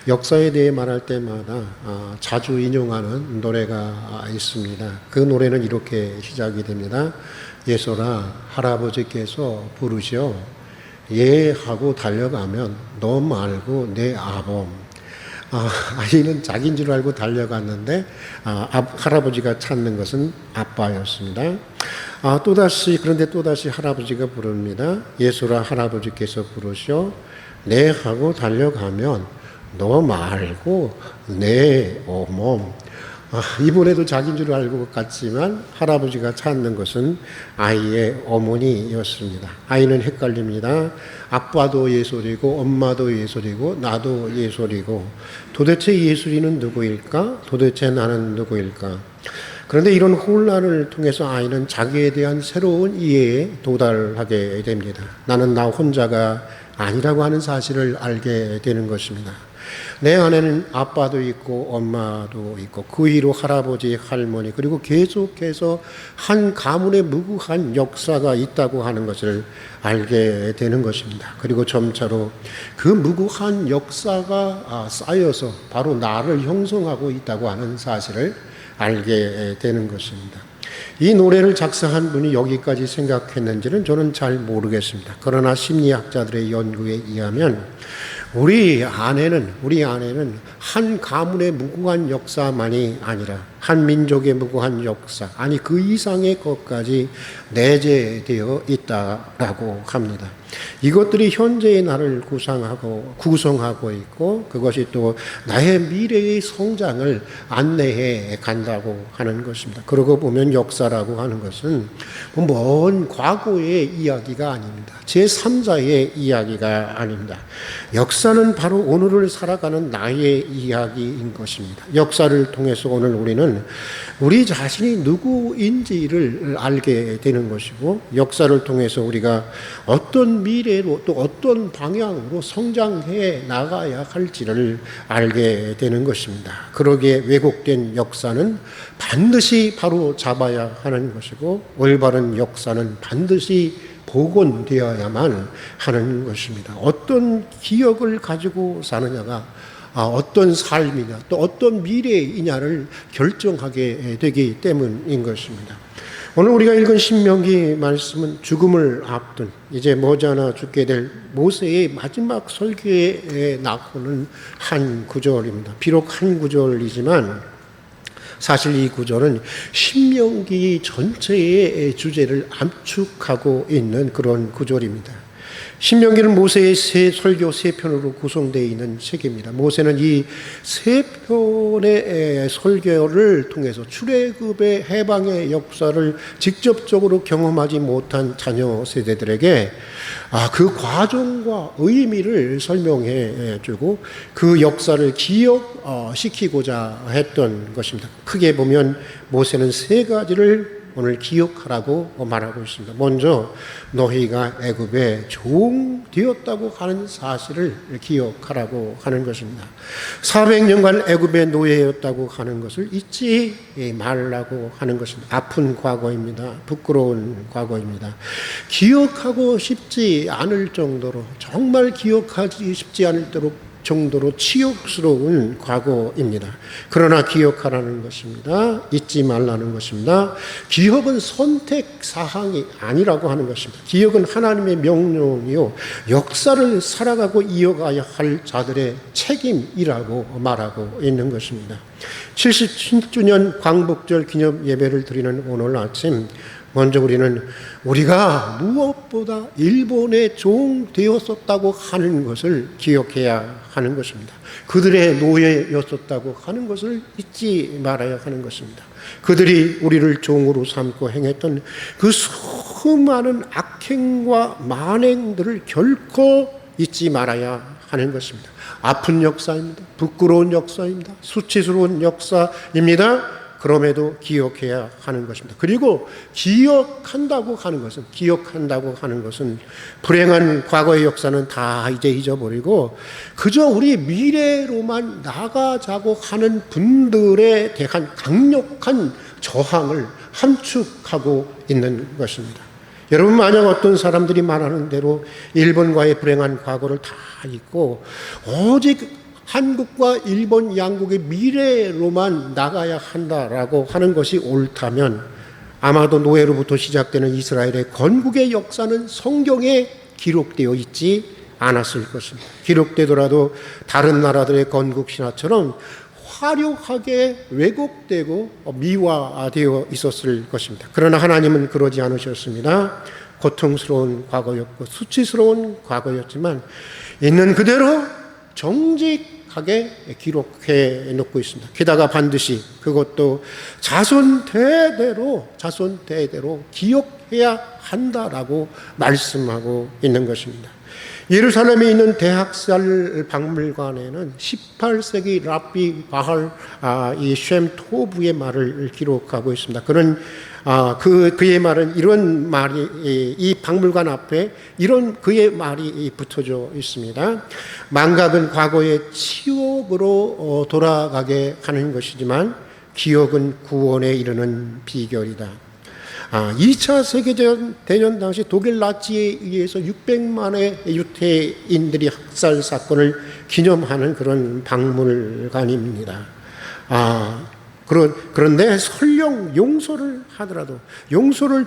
역사에 대해 말할 때마다 자주 인용하는 노래가 있습니다. 그 노래는 이렇게 시작이 됩니다. 예솔아, 할아버지께서 부르셔. 예 하고 달려가면 너 말고 내 아범. 아이는 자기인 줄 알고 달려갔는데 할아버지가 찾는 것은 아빠였습니다. 그런데 또다시 할아버지가 부릅니다. 예솔아, 할아버지께서 부르셔. 네 하고 달려가면 너 말고 내 어멈. 이번에도 자기인 줄 알고 갔지만 할아버지가 찾는 것은 아이의 어머니였습니다. 아이는 헷갈립니다. 아빠도 예솔이고 엄마도 예솔이고 나도 예솔이고 도대체 예솔이는 누구일까? 도대체 나는 누구일까? 그런데 이런 혼란을 통해서 아이는 자기에 대한 새로운 이해에 도달하게 됩니다. 나는 나 혼자가 아니라고 하는 사실을 알게 되는 것입니다. 내 안에는 아빠도 있고 엄마도 있고 그 위로 할아버지, 할머니 그리고 계속해서 한 가문의 무구한 역사가 있다고 하는 것을 알게 되는 것입니다. 그리고 점차로 그 무구한 역사가 쌓여서 바로 나를 형성하고 있다고 하는 사실을 알게 되는 것입니다. 이 노래를 작사한 분이 여기까지 생각했는지는 저는 잘 모르겠습니다. 그러나 심리학자들의 연구에 의하면 우리 안에는 한 가문의 무궁한 역사만이 아니라 한 민족의 무궁한 역사, 아니 그 이상의 것까지 내재되어 있다라고 합니다. 이것들이 현재의 나를 구성하고 있고 그것이 또 나의 미래의 성장을 안내해 간다고 하는 것입니다. 그러고 보면 역사라고 하는 것은 먼 과거의 이야기가 아닙니다. 제3자의 이야기가 아닙니다. 역사는 바로 오늘을 살아가는 나의 이야기인 것입니다. 역사를 통해서 오늘 우리는 우리 자신이 누구인지를 알게 되는 것이고 역사를 통해서 우리가 어떤 미래로 또 어떤 방향으로 성장해 나가야 할지를 알게 되는 것입니다. 그러기에 왜곡된 역사는 반드시 바로 잡아야 하는 것이고 올바른 역사는 반드시 복원되어야만 하는 것입니다. 어떤 기억을 가지고 사느냐가 어떤 삶이냐 또 어떤 미래이냐를 결정하게 되기 때문인 것입니다. 오늘 우리가 읽은 신명기 말씀은 죽음을 앞둔 이제 머지않아 죽게 될 모세의 마지막 설교에 나오는 한 구절입니다. 비록 한 구절이지만 사실 이 구절은 신명기 전체의 주제를 압축하고 있는 그런 구절입니다. 신명기는 모세의 설교 3편으로 구성되어 있는 책입니다. 모세는 이 3편의 설교를 통해서 출애굽의 해방의 역사를 직접적으로 경험하지 못한 자녀 세대들에게 그 과정과 의미를 설명해 주고 그 역사를 기억시키고자 했던 것입니다. 크게 보면 모세는 3가지를 오늘 기억하라고 말하고 있습니다. 먼저 너희가 애굽의 종 되었다고 하는 사실을 기억하라고 하는 것입니다. 400년간 애굽의 노예였다고 하는 것을 잊지 말라고 하는 것입니다. 아픈 과거입니다. 부끄러운 과거입니다. 기억하고 싶지 않을 정도로 정말 기억하기 쉽지 않을 정도로 치욕스러운 과거입니다. 그러나 기억하라는 것입니다. 잊지 말라는 것입니다. 기억은 선택 사항이 아니라고 하는 것입니다. 기억은 하나님의 명령이요 역사를 살아가고 이어가야 할 자들의 책임이라고 말하고 있는 것입니다. 77주년 광복절 기념 예배를 드리는 오늘 아침 먼저 우리가 무엇보다 일본의 종 되었었다고 하는 것을 기억해야 하는 것입니다. 그들의 노예였었다고 하는 것을 잊지 말아야 하는 것입니다. 그들이 우리를 종으로 삼고 행했던 그 수많은 악행과 만행들을 결코 잊지 말아야 하는 것입니다. 아픈 역사입니다. 부끄러운 역사입니다. 수치스러운 역사입니다. 그럼에도 기억해야 하는 것입니다. 그리고 기억한다고 하는 것은 불행한 과거의 역사는 다 이제 잊어버리고 그저 우리 미래로만 나가자고 하는 분들에 대한 강력한 저항을 함축하고 있는 것입니다. 여러분, 만약 어떤 사람들이 말하는 대로 일본과의 불행한 과거를 다 잊고 오직 한국과 일본 양국의 미래로만 나가야 한다라고 하는 것이 옳다면 아마도 노예로부터 시작되는 이스라엘의 건국의 역사는 성경에 기록되어 있지 않았을 것입니다. 기록되더라도 다른 나라들의 건국 신화처럼 화려하게 왜곡되고 미화되어 있었을 것입니다. 그러나 하나님은 그러지 않으셨습니다. 고통스러운 과거였고 수치스러운 과거였지만 있는 그대로 정직하게 기록해 놓고 있습니다. 게다가 반드시 그것도 자손 대대로 기억해야 한다라고 말씀하고 있는 것입니다. 예루살렘에 있는 대학살 박물관에는 18세기 라비 바할 이 셴 토브의 말을 기록하고 있습니다. 그는 그의 말은 이런 말이 이 박물관 앞에 이런 그의 말이 붙어져 있습니다. 망각은 과거의 치욕으로 돌아가게 하는 것이지만 기억은 구원에 이르는 비결이다. 2차 세계대전 당시 독일 나치에 의해서 600만의 유태인들이 학살 사건을 기념하는 그런 박물관입니다. 그런데 설령 용서를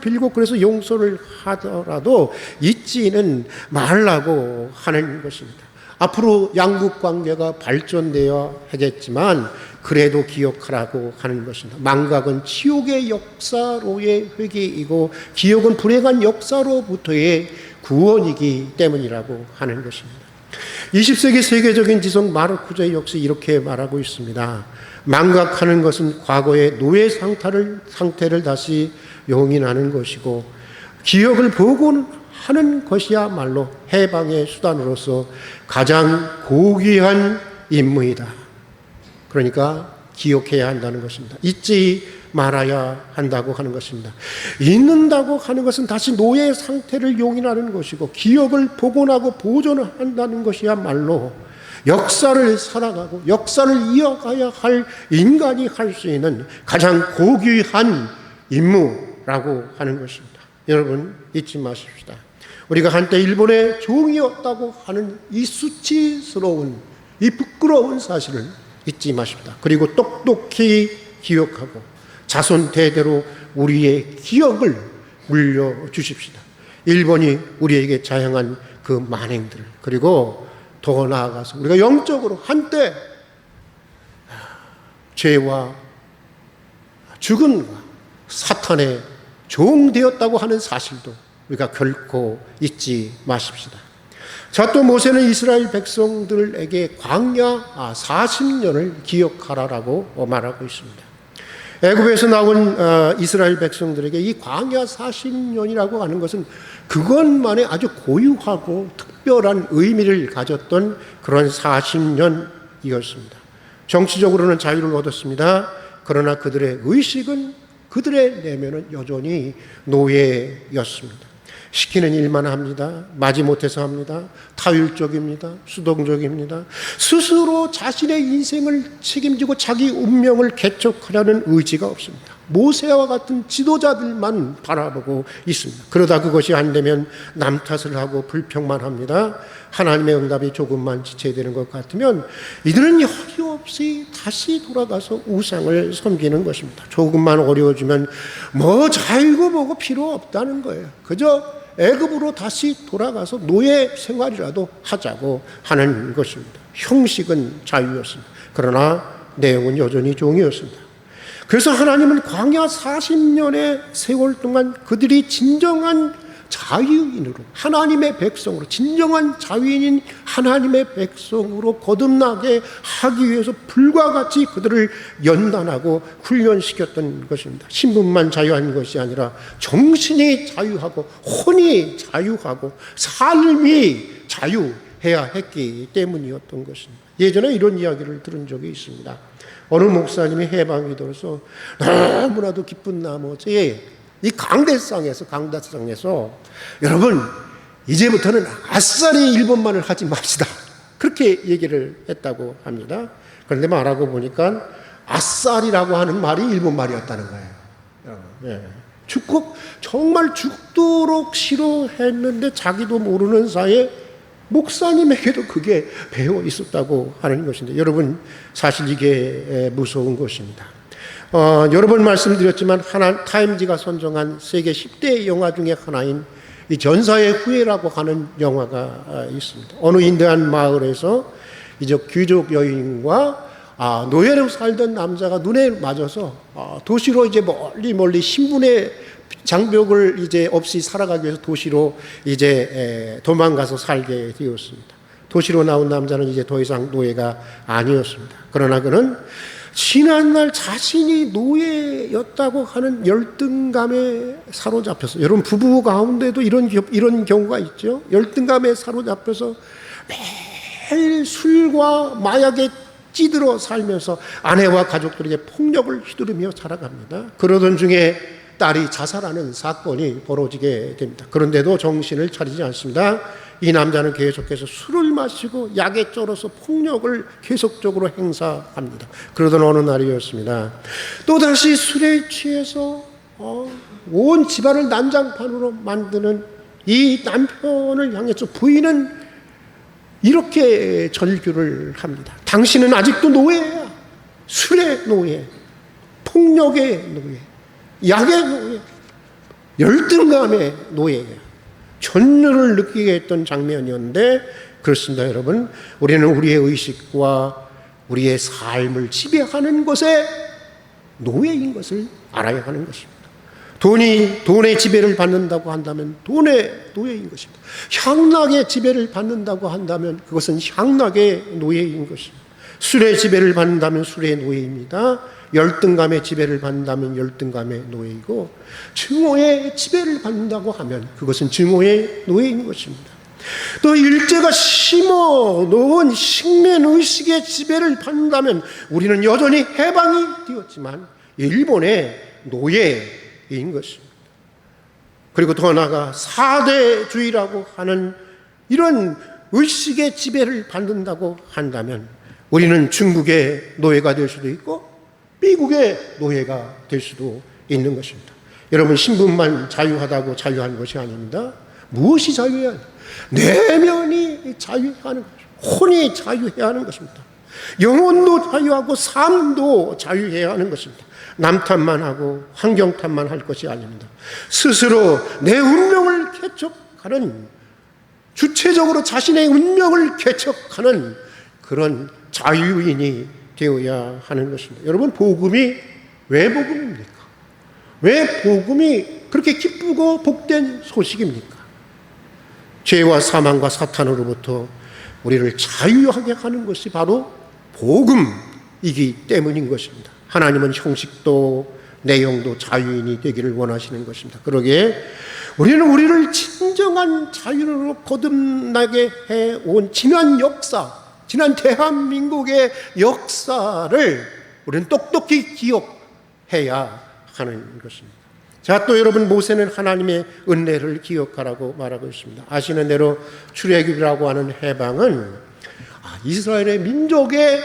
빌고 그래서 용서를 하더라도 잊지는 말라고 하는 것입니다. 앞으로 양국 관계가 발전되어야 하겠지만 그래도 기억하라고 하는 것입니다. 망각은 치욕의 역사로의 회개이고 기억은 불행한 역사로부터의 구원이기 때문이라고 하는 것입니다. 20세기 세계적인 지성 마르쿠제 역시 이렇게 말하고 있습니다. 망각하는 것은 과거의 노예 상태를 다시 용인하는 것이고 기억을 복원하는 것이야말로 해방의 수단으로서 가장 고귀한 임무이다. 그러니까 기억해야 한다는 것입니다. 잊지 말아야 한다고 하는 것입니다. 잊는다고 하는 것은 다시 노예 상태를 용인하는 것이고 기억을 복원하고 보존한다는 것이야말로 역사를 살아가고 역사를 이어가야 할 인간이 할 수 있는 가장 고귀한 임무라고 하는 것입니다. 여러분 잊지 마십시다. 우리가 한때 일본의 종이었다고 하는 이 수치스러운 이 부끄러운 사실을 잊지 마십시다. 그리고 똑똑히 기억하고 자손 대대로 우리의 기억을 물려주십시다. 일본이 우리에게 자행한 그 만행들 그리고 더 나아가서 우리가 영적으로 한때 죄와 죽음과 사탄의 종되었다고 하는 사실도 우리가 결코 잊지 마십시다. 자, 또 모세는 이스라엘 백성들에게 광야 40년을 기억하라라고 말하고 있습니다. 애굽에서 나온 이스라엘 백성들에게 이 광야 40년이라고 하는 것은 그것만의 아주 고유하고 특별한 의미를 가졌던 그런 40년이었습니다. 정치적으로는 자유를 얻었습니다. 그러나 그들의 의식은 그들의 내면은 여전히 노예였습니다. 시키는 일만 합니다. 마지못해서 합니다. 타율적입니다. 수동적입니다. 스스로 자신의 인생을 책임지고 자기 운명을 개척하려는 의지가 없습니다. 모세와 같은 지도자들만 바라보고 있습니다. 그러다 그것이 안 되면 남 탓을 하고 불평만 합니다. 하나님의 응답이 조금만 지체되는 것 같으면 이들은 여지 없이 다시 돌아가서 우상을 섬기는 것입니다. 조금만 어려워지면 뭐 자유고 뭐고 필요 없다는 거예요. 그저 애굽으로 다시 돌아가서 노예 생활이라도 하자고 하는 것입니다. 형식은 자유였습니다. 그러나 내용은 여전히 종이었습니다. 그래서 하나님은 광야 40년의 세월 동안 그들이 진정한 자유인으로 하나님의 백성으로 진정한 자유인인 하나님의 백성으로 거듭나게 하기 위해서 불과 같이 그들을 연단하고 훈련시켰던 것입니다. 신분만 자유한 것이 아니라 정신이 자유하고 혼이 자유하고 삶이 자유해야 했기 때문이었던 것입니다. 예전에 이런 이야기를 들은 적이 있습니다. 어느 목사님이 해방이 들어서 너무나도 기쁜 나머지 이 강대상에서 여러분 이제부터는 아싸리 일본말을 하지 맙시다. 그렇게 얘기를 했다고 합니다. 그런데 말하고 보니까 아싸리라고 하는 말이 일본말이었다는 거예요. 네. 정말 죽도록 싫어했는데 자기도 모르는 사이에 목사님에게도 그게 배어 있었다고 하는 것인데, 여러분 사실 이게 무서운 것입니다. 여러 번 말씀드렸지만 타임지가 선정한 세계 10대 영화 중에 하나인 이 전사의 후예라고 하는 영화가 있습니다. 어느 인도한 마을에서 이제 귀족 여인과 노예로 살던 남자가 눈에 맞아서 도시로 이제 멀리 신분의 장벽을 이제 없이 살아가기 위해서 도시로 이제 도망가서 살게 되었습니다. 도시로 나온 남자는 이제 더 이상 노예가 아니었습니다. 그러나 그는 지난날 자신이 노예였다고 하는 열등감에 사로잡혀서, 여러분 부부 가운데도 이런 경우가 있죠. 열등감에 사로잡혀서 매일 술과 마약에 찌들어 살면서 아내와 가족들에게 폭력을 휘두르며 살아갑니다. 그러던 중에 딸이 자살하는 사건이 벌어지게 됩니다. 그런데도 정신을 차리지 않습니다. 이 남자는 계속해서 술을 마시고 약에 쩔어서 폭력을 계속적으로 행사합니다. 그러던 어느 날이었습니다. 또다시 술에 취해서 온 집안을 난장판으로 만드는 이 남편을 향해서 부인은 이렇게 절규를 합니다. 당신은 아직도 노예야. 술의 노예, 폭력의 노예, 약의 노예, 열등감의 노예야. 전율을 느끼게 했던 장면이었는데, 그렇습니다, 여러분. 우리는 우리의 의식과 우리의 삶을 지배하는 것에 노예인 것을 알아야 하는 것입니다. 돈의 지배를 받는다고 한다면 돈의 노예인 것입니다. 향락의 지배를 받는다고 한다면 그것은 향락의 노예인 것입니다. 술의 지배를 받는다면 술의 노예입니다. 열등감의 지배를 받는다면 열등감의 노예이고, 증오의 지배를 받는다고 하면 그것은 증오의 노예인 것입니다. 또 일제가 심어 놓은 식민의식의 지배를 받는다면 우리는 여전히 해방이 되었지만 일본의 노예인 것입니다. 그리고 더 나아가 사대주의라고 하는 이런 의식의 지배를 받는다고 한다면 우리는 중국의 노예가 될 수도 있고 미국의 노예가 될 수도 있는 것입니다. 여러분, 신분만 자유하다고 자유한 것이 아닙니다. 무엇이 자유해야 하는? 내면이 자유해야 하는 것입니다. 혼이 자유해야 하는 것입니다. 영혼도 자유하고 삶도 자유해야 하는 것입니다. 남 탓만 하고 환경 탓만 할 것이 아닙니다. 스스로 내 운명을 개척하는, 주체적으로 자신의 운명을 개척하는 그런 자유인이 되어야 하는 것입니다. 여러분, 복음이 왜 복음입니까? 왜 복음이 그렇게 기쁘고 복된 소식입니까? 죄와 사망과 사탄으로부터 우리를 자유하게 하는 것이 바로 복음이기 때문인 것입니다. 하나님은 형식도 내용도 자유인이 되기를 원하시는 것입니다. 그러기에 우리는 우리를 진정한 자유로 거듭나게 해온 지난 역사, 지난 대한민국의 역사를 우리는 똑똑히 기억해야 하는 것입니다. 자, 또 여러분, 모세는 하나님의 은혜를 기억하라고 말하고 있습니다. 아시는 대로 출애굽이라고 하는 해방은 이스라엘의 민족의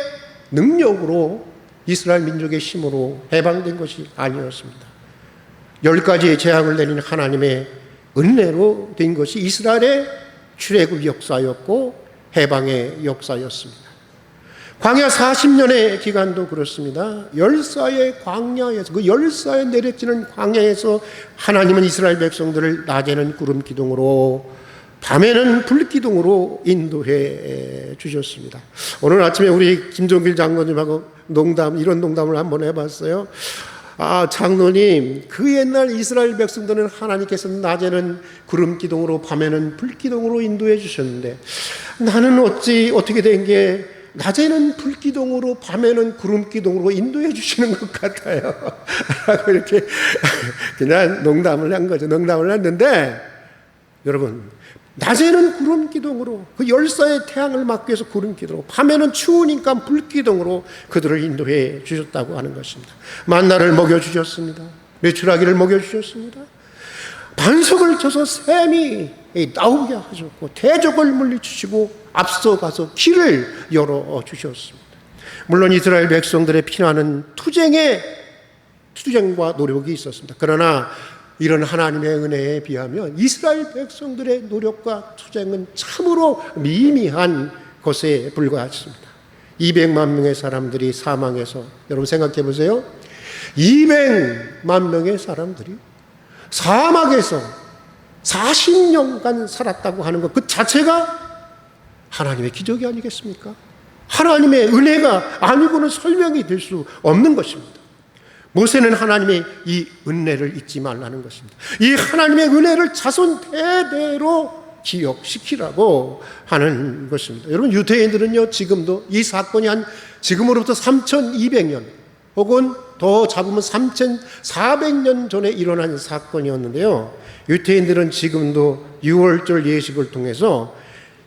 능력으로, 이스라엘 민족의 힘으로 해방된 것이 아니었습니다. 10가지의 재앙을 내린 하나님의 은혜로 된 것이 이스라엘의 출애굽 역사였고 해방의 역사였습니다. 광야 40년의 기간도 그렇습니다. 열사의 광야에서, 그 열사에 내려지는 광야에서 하나님은 이스라엘 백성들을 낮에는 구름 기둥으로 밤에는 불 기둥으로 인도해 주셨습니다. 오늘 아침에 우리 김종길 장로님하고 이런 농담을 한번 해봤어요. 장로님, 그 옛날 이스라엘 백성들은 하나님께서 낮에는 구름 기둥으로 밤에는 불 기둥으로 인도해 주셨는데 나는 어떻게 된 게 낮에는 불 기둥으로 밤에는 구름 기둥으로 인도해 주시는 것 같아요. 라고 이렇게 그냥 농담을 한 거죠. 농담을 했는데, 여러분, 낮에는 구름 기둥으로, 그 열사의 태양을 막기 위해서 구름 기둥으로, 밤에는 추우니까 불 기둥으로 그들을 인도해 주셨다고 하는 것입니다. 만나를 먹여주셨습니다. 메추라기를 먹여주셨습니다. 반석을 쳐서 샘이 나오게 하셨고, 대적을 물리치시고 앞서가서 길을 열어주셨습니다. 물론 이스라엘 백성들의 피나는 투쟁과 노력이 있었습니다. 그러나 이런 하나님의 은혜에 비하면 이스라엘 백성들의 노력과 투쟁은 참으로 미미한 것에 불과했습니다. 200만 명의 사람들이 사망해서, 여러분 생각해 보세요. 200만 명의 사람들이 사막에서 40년간 살았다고 하는 것, 그 자체가 하나님의 기적이 아니겠습니까? 하나님의 은혜가 아니고는 설명이 될 수 없는 것입니다. 모세는 하나님의 이 은혜를 잊지 말라는 것입니다. 이 하나님의 은혜를 자손 대대로 기억시키라고 하는 것입니다. 여러분, 유대인들은요, 지금도 이 사건이 지금으로부터 3200년 혹은 더 잡으면 3400년 전에 일어난 사건이었는데요, 유대인들은 지금도 유월절 예식을 통해서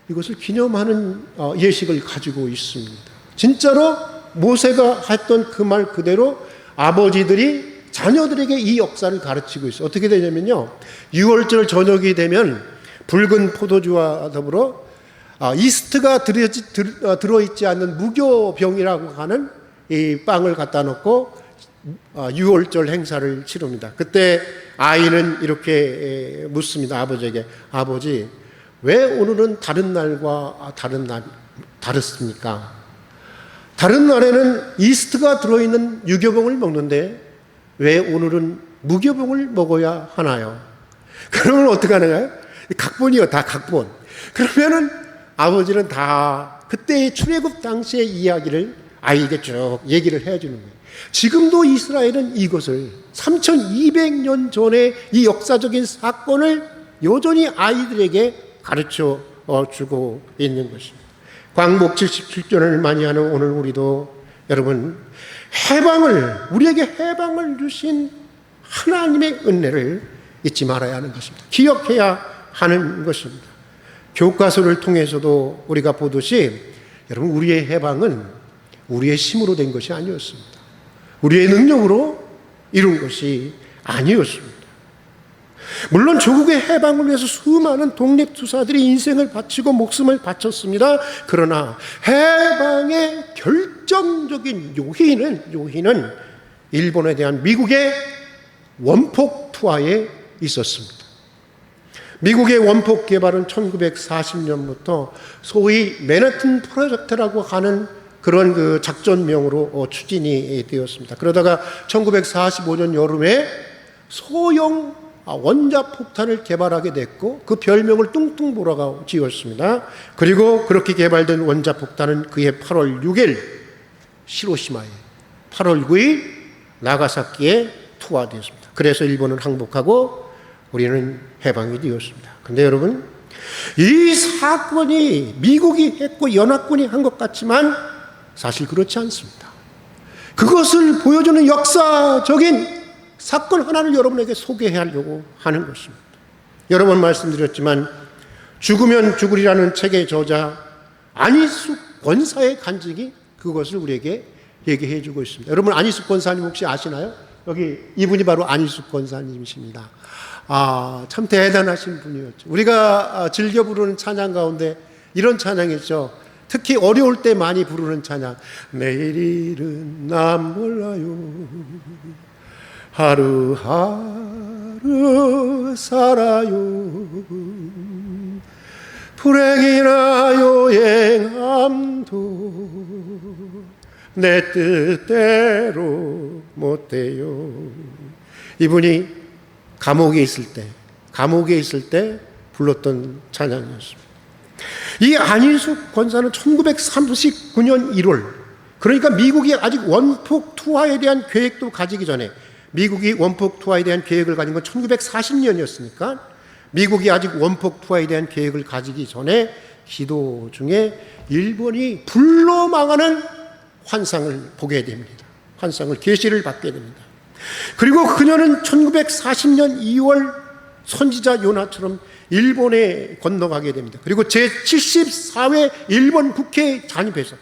이것을 기념하는 예식을 가지고 있습니다. 진짜로 모세가 했던 그 말 그대로 아버지들이 자녀들에게 이 역사를 가르치고 있어요. 어떻게 되냐면요, 6월절 저녁이 되면 붉은 포도주와 더불어 이스트가 들어있지 않는 무교병이라고 하는 이 빵을 갖다 놓고 6월절 행사를 치릅니다. 그때 아이는 이렇게 묻습니다. 아버지에게, 아버지, 왜 오늘은 다른 날과 다릅니까? 다른 날에는 이스트가 들어있는 유교병을 먹는데 왜 오늘은 무교병을 먹어야 하나요? 그러면 어떻게 하나요? 각본이요, 다 각본. 그러면은 아버지는 다 그때의 출애굽 당시의 이야기를 아이에게 쭉 얘기를 해주는 거예요. 지금도 이스라엘은 이것을 3200년 전에 이 역사적인 사건을 여전히 아이들에게 가르쳐 주고 있는 것입니다. 광복 77주년을 맞이하는 오늘 우리도 여러분, 우리에게 해방을 주신 하나님의 은혜를 잊지 말아야 하는 것입니다. 기억해야 하는 것입니다. 교과서를 통해서도 우리가 보듯이 여러분, 우리의 해방은 우리의 힘으로 된 것이 아니었습니다. 우리의 능력으로 이룬 것이 아니었습니다. 물론 조국의 해방을 위해서 수많은 독립투사들이 인생을 바치고 목숨을 바쳤습니다. 그러나 해방의 결정적인 요인은 일본에 대한 미국의 원폭 투하에 있었습니다. 미국의 원폭 개발은 1940년부터 소위 맨해튼 프로젝트라고 하는 그런 그 작전명으로 추진이 되었습니다. 그러다가 1945년 여름에 소형 원자폭탄을 개발하게 됐고 그 별명을 뚱뚱보라고 지었습니다. 그리고 그렇게 개발된 원자폭탄은 그해 8월 6일 히로시마에, 8월 9일 나가사키에 투하되었습니다. 그래서 일본은 항복하고 우리는 해방이 되었습니다. 그런데 여러분, 이 사건이 미국이 했고 연합군이 한 것 같지만 사실 그렇지 않습니다. 그것을 보여주는 역사적인 사건 하나를 여러분에게 소개하려고 하는 것입니다. 여러 번 말씀드렸지만 죽으면 죽으리라는 책의 저자 안희숙 권사의 간증이 그것을 우리에게 얘기해 주고 있습니다. 여러분, 안희숙 권사님 혹시 아시나요? 여기 이분이 바로 안희숙 권사님이십니다. 참 대단하신 분이었죠. 우리가 즐겨 부르는 찬양 가운데 이런 찬양이 있죠. 특히 어려울 때 많이 부르는 찬양. 내일은 난 몰라요, 하루하루 살아요, 불행이나 요행함도 내 뜻대로 못돼요. 이분이 감옥에 있을 때 불렀던 찬양이었습니다. 이 안희숙 권사는 1939년 1월, 그러니까 미국이 아직 원폭 투하에 대한 계획도 가지기 전에, 미국이 원폭 투하에 대한 계획을 가진 건 1940년이었으니까 미국이 아직 원폭 투하에 대한 계획을 가지기 전에 기도 중에 일본이 불로 망하는 환상을 보게 됩니다. 환상을, 계시를 받게 됩니다. 그리고 그녀는 1940년 2월 선지자 요나처럼 일본에 건너가게 됩니다. 그리고 제74회 일본 국회에 잠입해서,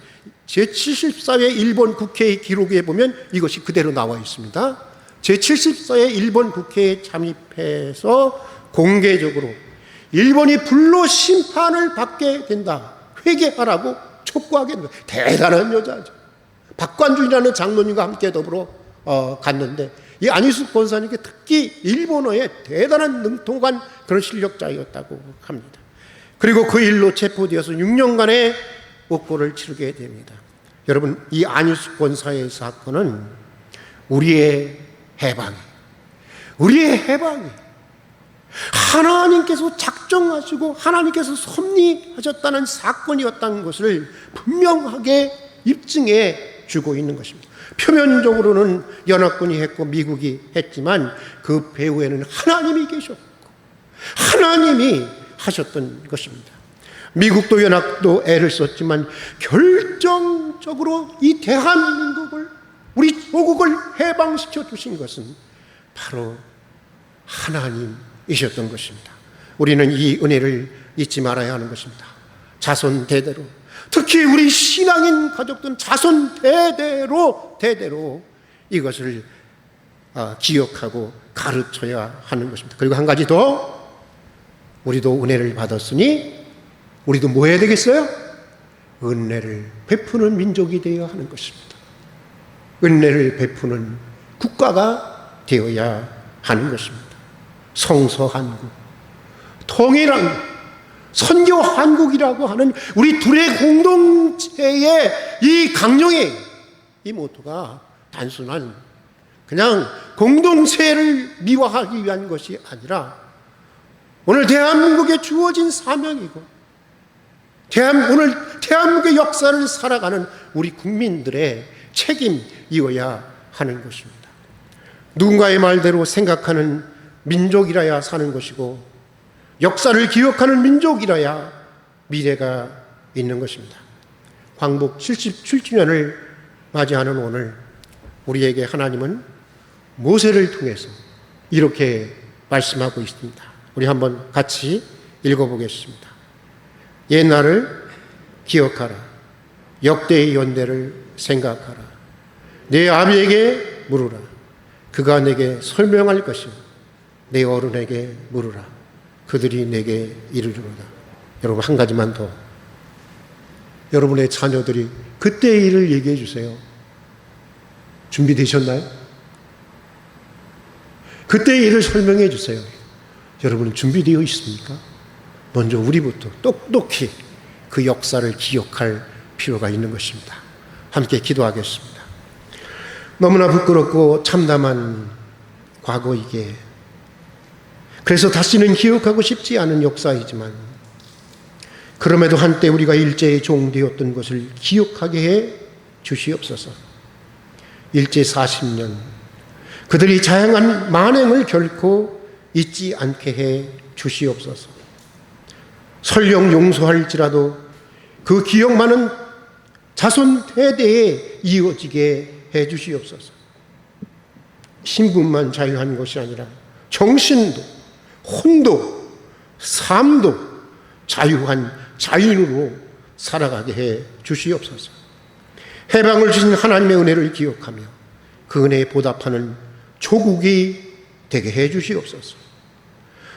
제74회 일본 국회의 기록에 보면 이것이 그대로 나와 있습니다. 제74회 일본 국회에 잠입해서 공개적으로 일본이 불로 심판을 받게 된다, 회개하라고 촉구하게 된다. 대단한 여자죠. 박관준이라는 장로님과 함께 더불어 갔는데 이 안희숙 권사님께 특히 일본어에 대단한 능통한 그런 실력자였다고 합니다. 그리고 그 일로 체포되어서 6년간의 옥고를 치르게 됩니다. 여러분, 이 안희숙 권사의 사건은 우리의 해방이, 하나님께서 작정하시고 하나님께서 섭리하셨다는 사건이었다는 것을 분명하게 입증해 주고 있는 것입니다. 표면적으로는 연합군이 했고 미국이 했지만 그 배후에는 하나님이 계셨고 하나님이 하셨던 것입니다. 미국도 연합도 애를 썼지만 결정적으로 이 대한민국을, 우리 조국을 해방시켜 주신 것은 바로 하나님이셨던 것입니다. 우리는 이 은혜를 잊지 말아야 하는 것입니다. 자손 대대로, 특히 우리 신앙인 가족들은 자손 대대로 이것을 기억하고 가르쳐야 하는 것입니다. 그리고 한 가지 더, 우리도 은혜를 받았으니 우리도 뭐 해야 되겠어요? 은혜를 베푸는 민족이 되어야 하는 것입니다. 은혜를 베푸는 국가가 되어야 하는 것입니다. 성서한국, 통일한국, 선교한국이라고 하는 우리 둘의 공동체의 이 강령의 이 모토가 단순한 그냥 공동체를 미화하기 위한 것이 아니라 오늘 대한민국에 주어진 사명이고 오늘 대한민국의 역사를 살아가는 우리 국민들의 책임이어야 하는 것입니다. 누군가의 말대로 생각하는 민족이라야 사는 것이고 역사를 기억하는 민족이라야 미래가 있는 것입니다. 광복 77주년을 맞이하는 오늘 우리에게 하나님은 모세를 통해서 이렇게 말씀하고 있습니다. 우리 한번 같이 읽어보겠습니다. 옛날을 기억하라. 역대의 연대를 생각하라. 내 아비에게 물으라. 그가 내게 설명할 것이요. 내 어른에게 물으라. 그들이 내게 이르리로다. 여러분, 한 가지만 더. 여러분의 자녀들이 그때의 일을 얘기해 주세요. 준비되셨나요? 그때의 일을 설명해 주세요. 여러분은 준비되어 있습니까? 먼저 우리부터 똑똑히 그 역사를 기억할 필요가 있는 것입니다. 함께 기도하겠습니다. 너무나 부끄럽고 참담한 과거이기에, 그래서 다시는 기억하고 싶지 않은 역사이지만 그럼에도 한때 우리가 일제의 종되었던 것을 기억하게 해 주시옵소서. 일제 40년 그들이 자행한 만행을 결코 잊지 않게 해 주시옵소서. 설령 용서할지라도 그 기억만은 자손 대대에 이어지게 해 주시옵소서. 신분만 자유한 것이 아니라 정신도 혼도 삶도 자유한 자유로 살아가게 해 주시옵소서. 해방을 주신 하나님의 은혜를 기억하며 그 은혜에 보답하는 조국이 되게 해 주시옵소서.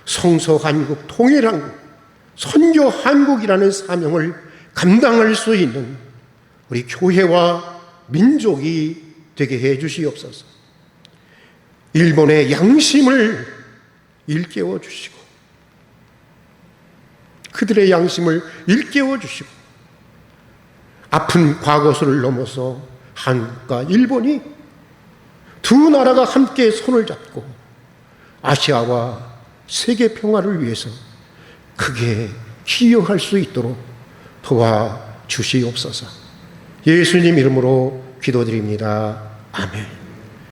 성서한국, 통일한국, 선교한국이라는 사명을 감당할 수 있는 우리 교회와 민족이 되게 해 주시옵소서. 일본의 양심을 일깨워 주시고 그들의 양심을 일깨워 주시고 아픈 과거사를 넘어서 한국과 일본이 두 나라가 함께 손을 잡고 아시아와 세계 평화를 위해서 크게 기여할 수 있도록 도와주시옵소서. 예수님 이름으로 기도드립니다. 아멘.